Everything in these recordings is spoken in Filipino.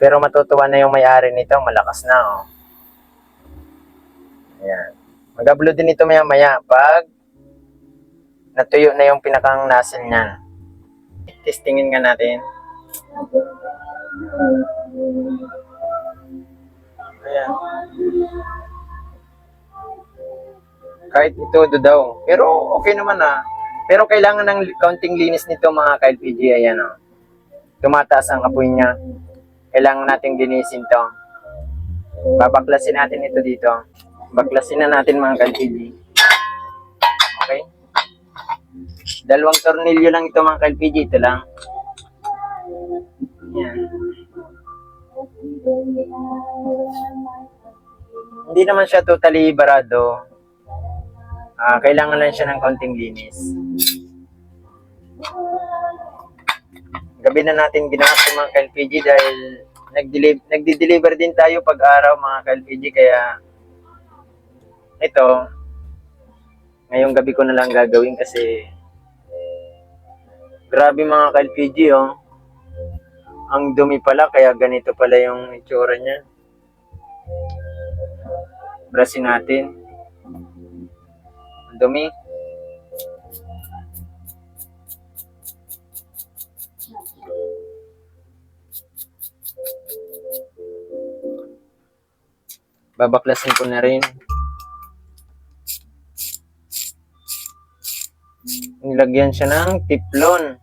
Pero matutuwa na yung may-ari nito, malakas na, oh. Ayan. Mag-upload din ito maya-maya pag natuyo na yung pinakang nozzle niyan. Testingin nga natin. Ayan. Kahit ito daw. Pero okay naman ah. Pero kailangan ng kaunting linis nito mga ka-LPG. Ayan oh. Tumataas ang apoy niya. Kailangan nating linisin to. Babaklasin natin ito dito. Baklasin na natin mga ka-LPG. Okay? Dalawang tornilyo lang ito mga ka-LPG. Ito lang. Ayan. Hindi naman siya totally barado. Kailangan lang siya ng konting linis. Gabi na natin ginawa sa mga ka-LPG dahil nagdi-deliver din tayo pag-araw mga ka-LPG. Kaya ito, ngayong gabi ko na lang gagawin kasi grabe mga ka-LPG oh. Ang dumi pala kaya ganito pala yung itsura niya. Brasin natin. Ang dumi. Babaklasin ko na rin. Nilagyan siya ng tiplon.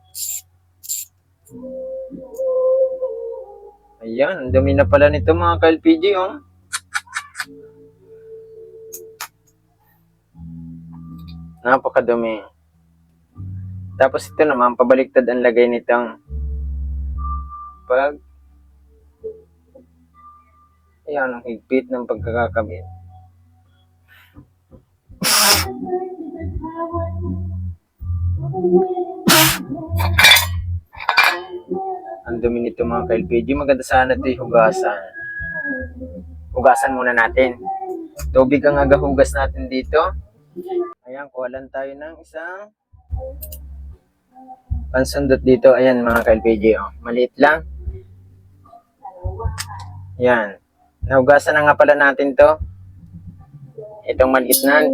Ayan, ang dumi na pala nito mga ka-LPG oh. Napakadumi. Tapos ito naman, pabaliktad ang lagay nitong pag ayan, ang higpit ng pagkakakabit. Ang dumi nito mga ka-LPG. Maganda sana ito hugasan. Hugasan muna natin. Tubig ang agahugas natin dito. Ayan, kuha lang tayo ng isang pansundot dito. Ayan mga ka-LPG. Oh. Maliit lang. Ayan. Nahugasan na nga pala natin to. Itong maliit na.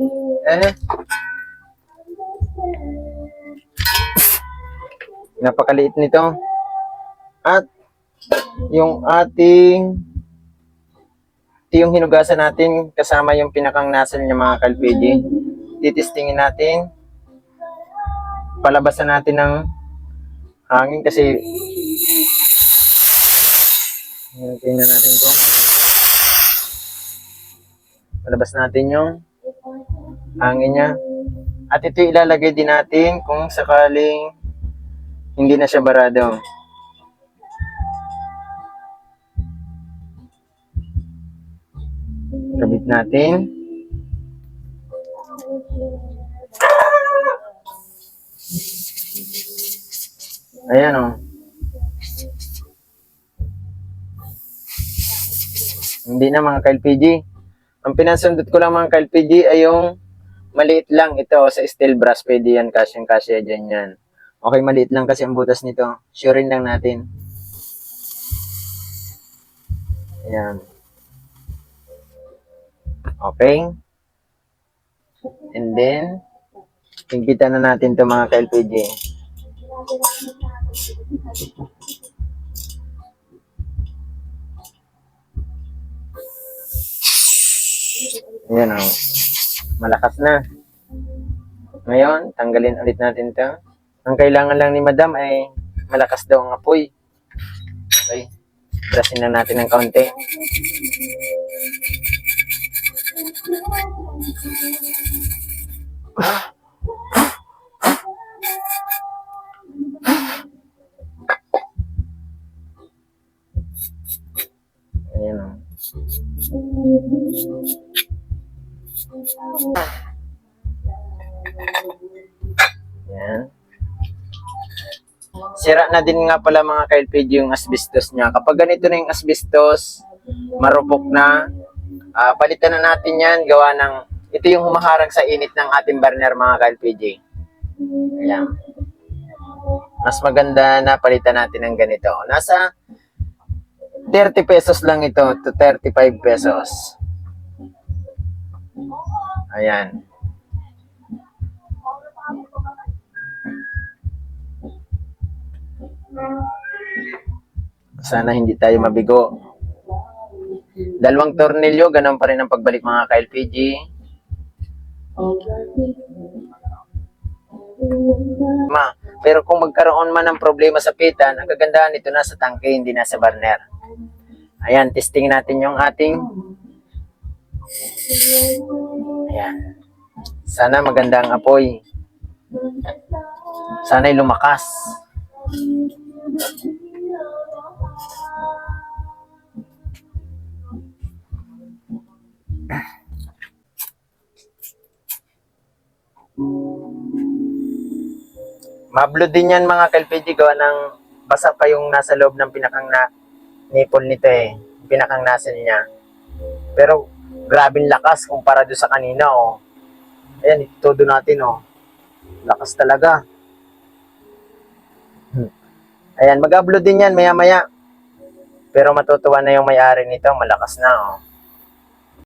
Napakaliit nito. At yung ating ito yung hinugasan natin kasama yung pinakang nozzle niya mga ka-LPG. Titistingin natin. Palabasan natin ng hangin kasi tingnan natin ito. Palabas natin yung hangin niya. At ito ilalagay din natin kung sakaling hindi na siya barado. Kabit natin. Ayan o. Hindi na mga ka-LPG. Ang pinansundot ko lang mga ka-LPG ay yung maliit lang ito sa steel brass. Pwede yan, kasyang-kasya dyan yan. Okay, maliit lang kasi ang butas nito. Surein lang natin. Ayan. Okay. And then, higpitan na natin ito mga ka-LPG. Ayan o. Malakas na. Ngayon, tanggalin ulit natin ito. Ang kailangan lang ni Madam ay malakas daw ang apoy. Okay. Brasin na natin ng kaunti. Ayan o. Ayan. Sira na din nga pala mga ka-LPG yung asbestos niya. Kapag ganito na yung asbestos, marupok na, palitan na natin yan. Gawa ng, ito yung humaharang sa init ng ating burner mga ka-LPG. Ayan. Mas maganda na palitan natin ng ganito. Nasa 30 pesos lang ito to 35 pesos. Ayan. Sana hindi tayo mabigo. Dalawang tornilyo, ganun pa rin ang pagbalik mga ka-LPG. Pero kung magkaroon man ng problema sa pitan, ang kagandahan nito nasa tangke, hindi nasa burner. Ayan, testing natin yung ating. Ayan. Sana maganda ang apoy. Sana'y lumakas. Mablo din yan mga ka-LPG, gawa ng basa pa yung nasa loob ng pinakang na nipple nito eh. Pinakang nasin niya. Pero grabing lakas kumpara doon sa kanina oh. Ayan, itudo natin oh. Lakas talaga. Ayan, mag-upload din yan maya-maya. Pero matutuwa na yung may-ari nito, malakas na oh.